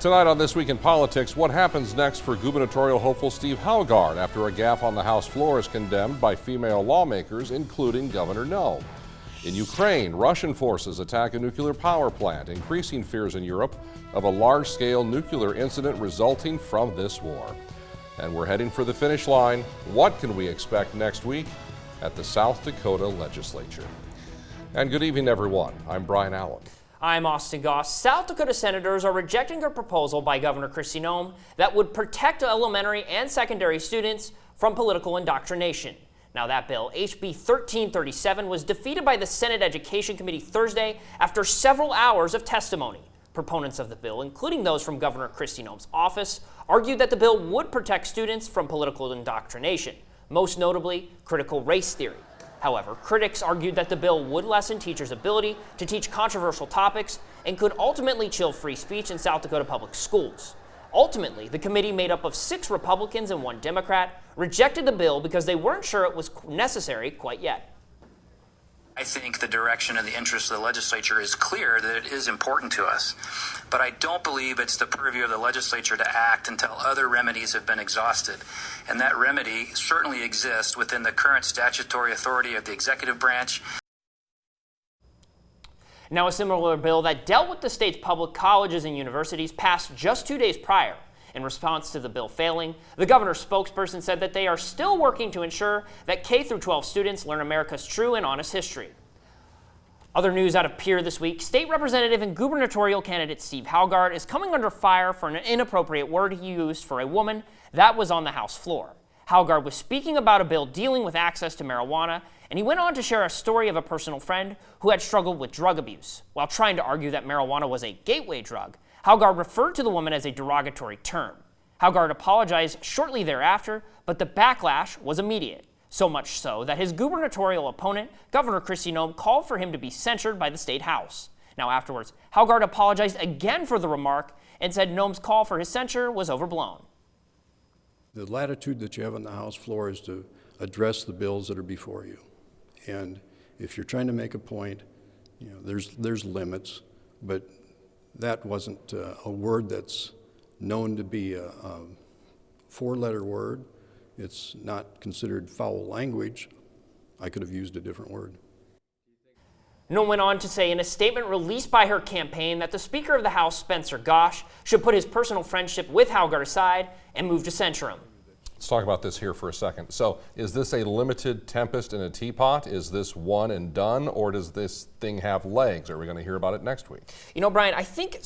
Tonight on This Week in Politics, what happens next for gubernatorial hopeful Steve Haugaard after a gaffe on the House floor is condemned by female lawmakers, including Governor Noem. In Ukraine, Russian forces attack a nuclear power plant, increasing fears in Europe of a large-scale nuclear incident resulting from this war. And we're heading for the finish line. What can we expect next week at the South Dakota legislature? And good evening, everyone. I'm Brian Allen. I'm Austin Goss. South Dakota senators are rejecting a proposal by Governor Noem that would protect elementary and secondary students from political indoctrination. Now, that bill, HB 1337, was defeated by the Senate Education Committee Thursday after several hours of testimony. Proponents of the bill, including those from Governor Noem's office, argued that the bill would protect students from political indoctrination, most notably critical race theory. However, critics argued that the bill would lessen teachers' ability to teach controversial topics and could ultimately chill free speech in South Dakota public schools. Ultimately, the committee, made up of 6 Republicans and 1 Democrat, rejected the bill because they weren't sure it was necessary quite yet. I think the direction and the interest of the legislature is clear that it is important to us, but I don't believe it's the purview of the legislature to act until other remedies have been exhausted. And that remedy certainly exists within the current statutory authority of the executive branch. Now, a similar bill that dealt with the state's public colleges and universities passed just 2 days prior. In response to the bill failing, the governor's spokesperson said that they are still working to ensure that K-12 students learn America's true and honest history. Other news out of Pierre this week, state representative and gubernatorial candidate Steve Haugaard is coming under fire for an inappropriate word he used for a woman that was on the House floor. Haugaard was speaking about a bill dealing with access to marijuana, and he went on to share a story of a personal friend who had struggled with drug abuse. While trying to argue that marijuana was a gateway drug, Haugaard referred to the woman as a derogatory term. Haugaard apologized shortly thereafter, but the backlash was immediate. So much so that his gubernatorial opponent, Governor Noem, called for him to be censured by the state house. Now afterwards, Haugaard apologized again for the remark and said Noem's call for his censure was overblown. The latitude that you have on the House floor is to address the bills that are before you. And if you're trying to make a point, there's limits, but that wasn't a word that's known to be a 4-letter word. It's not considered foul language. I could have used a different word. Noem went on to say in a statement released by her campaign that the Speaker of the House, Spencer Goss, should put his personal friendship with Haugaard aside and move to censure him. Let's talk about this here for a second. So, is this a limited tempest in a teapot? Is this one and done, or does this thing have legs? Are we going to hear about it next week? You know, Brian, I think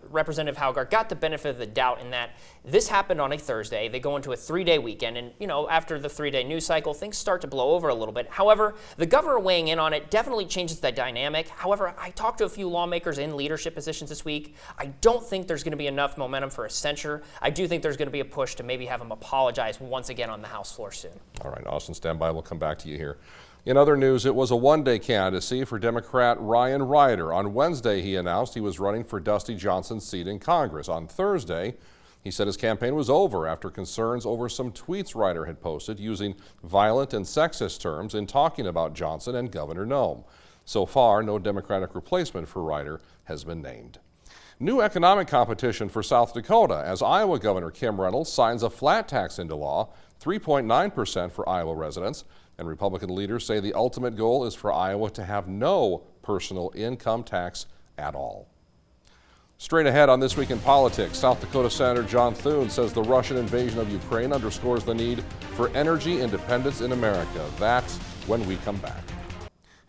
Representative Haugaard got the benefit of the doubt in that this happened on a Thursday. They go into a 3-day weekend, and, after the 3-day news cycle, things start to blow over a little bit. However, the governor weighing in on it definitely changes the dynamic. However, I talked to a few lawmakers in leadership positions this week. I don't think there's going to be enough momentum for a censure. I do think there's going to be a push to maybe have him apologize once again on the House floor soon. All right, Austin, stand by. We'll come back to you here. In other news, it was a one-day candidacy for Democrat Ryan Ryder. On Wednesday, he announced he was running for Dusty Johnson's seat in Congress. On Thursday, he said his campaign was over after concerns over some tweets Ryder had posted using violent and sexist terms in talking about Johnson and Governor Noem. So far, no Democratic replacement for Ryder has been named. New economic competition for South Dakota as Iowa Governor Kim Reynolds signs a flat tax into law, 3.9% for Iowa residents, and Republican leaders say the ultimate goal is for Iowa to have no personal income tax at all. Straight ahead on This Week in Politics, South Dakota Senator John Thune says the Russian invasion of Ukraine underscores the need for energy independence in America. That's when we come back.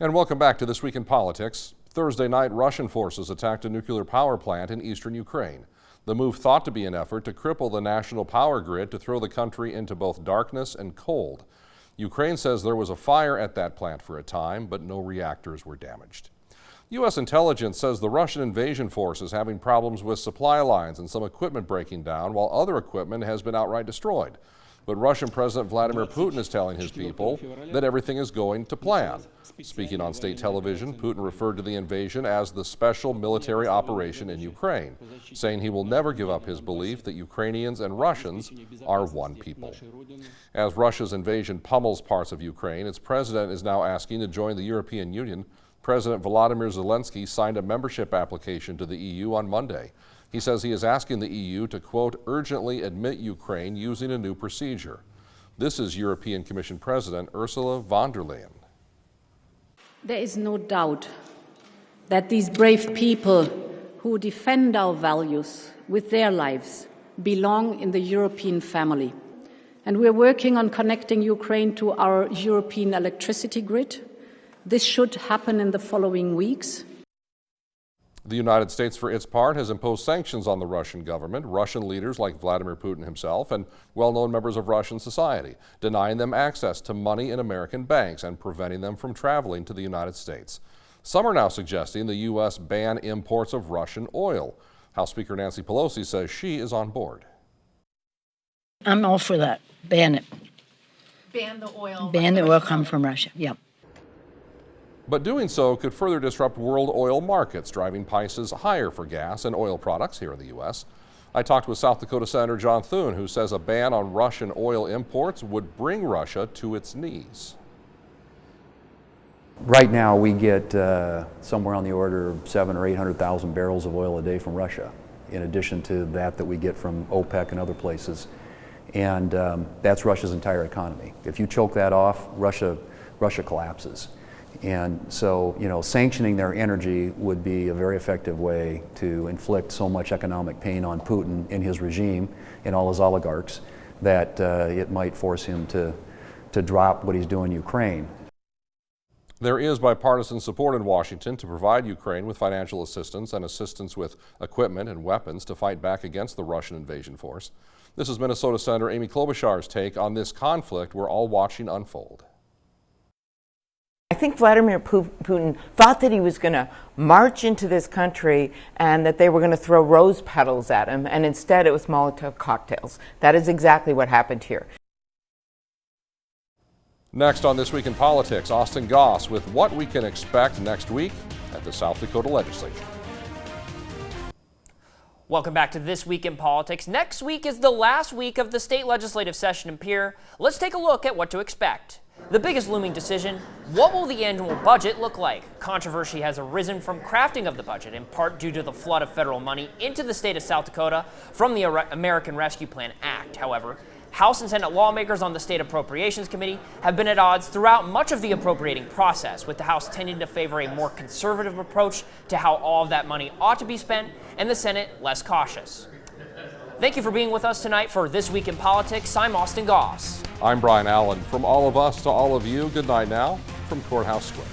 And welcome back to This Week in Politics. Thursday night, Russian forces attacked a nuclear power plant in eastern Ukraine. The move thought to be an effort to cripple the national power grid to throw the country into both darkness and cold. Ukraine says there was a fire at that plant for a time, but no reactors were damaged. U.S. intelligence says the Russian invasion force is having problems with supply lines and some equipment breaking down, while other equipment has been outright destroyed. But Russian President Vladimir Putin is telling his people that everything is going to plan. Speaking on state television, Putin referred to the invasion as the special military operation in Ukraine, saying he will never give up his belief that Ukrainians and Russians are one people. As Russia's invasion pummels parts of Ukraine, its president is now asking to join the European Union President Volodymyr Zelensky signed a membership application to the EU on Monday. He says he is asking the EU to, quote, urgently admit Ukraine using a new procedure. This is European Commission President Ursula von der Leyen. There is no doubt that these brave people who defend our values with their lives belong in the European family. And we're working on connecting Ukraine to our European electricity grid. This should happen in the following weeks. The United States, for its part, has imposed sanctions on the Russian government, Russian leaders like Vladimir Putin himself, and well-known members of Russian society, denying them access to money in American banks and preventing them from traveling to the United States. Some are now suggesting the U.S. ban imports of Russian oil. House Speaker Nancy Pelosi says she is on board. I'm all for that. Ban it. Ban the oil. Ban the oil come from Russia. Yep. But doing so could further disrupt world oil markets, driving prices higher for gas and oil products here in the U.S. I talked with South Dakota Senator John Thune, who says a ban on Russian oil imports would bring Russia to its knees. Right now, we get somewhere on the order of 700,000 or 800,000 barrels of oil a day from Russia, in addition to that we get from OPEC and other places. And that's Russia's entire economy. If you choke that off, Russia collapses. And so, sanctioning their energy would be a very effective way to inflict so much economic pain on Putin and his regime and all his oligarchs that it might force him to drop what he's doing in Ukraine. There is bipartisan support in Washington to provide Ukraine with financial assistance and assistance with equipment and weapons to fight back against the Russian invasion force. This is Minnesota Senator Amy Klobuchar's take on this conflict we're all watching unfold. I think Vladimir Putin thought that he was going to march into this country and that they were going to throw rose petals at him, and instead it was Molotov cocktails. That is exactly what happened here. Next on This Week in Politics, Austin Goss with what we can expect next week at the South Dakota Legislature. Welcome back to This Week in Politics. Next week is the last week of the state legislative session in Pierre. Let's take a look at what to expect. The biggest looming decision, what will the annual budget look like? Controversy has arisen from crafting of the budget, in part due to the flood of federal money into the state of South Dakota from the American Rescue Plan Act. However, House and Senate lawmakers on the State Appropriations Committee have been at odds throughout much of the appropriating process, with the House tending to favor a more conservative approach to how all of that money ought to be spent, and the Senate less cautious. Thank you for being with us tonight for This Week in Politics. I'm Austin Goss. I'm Brian Allen. From all of us to all of you, good night now from Courthouse Square.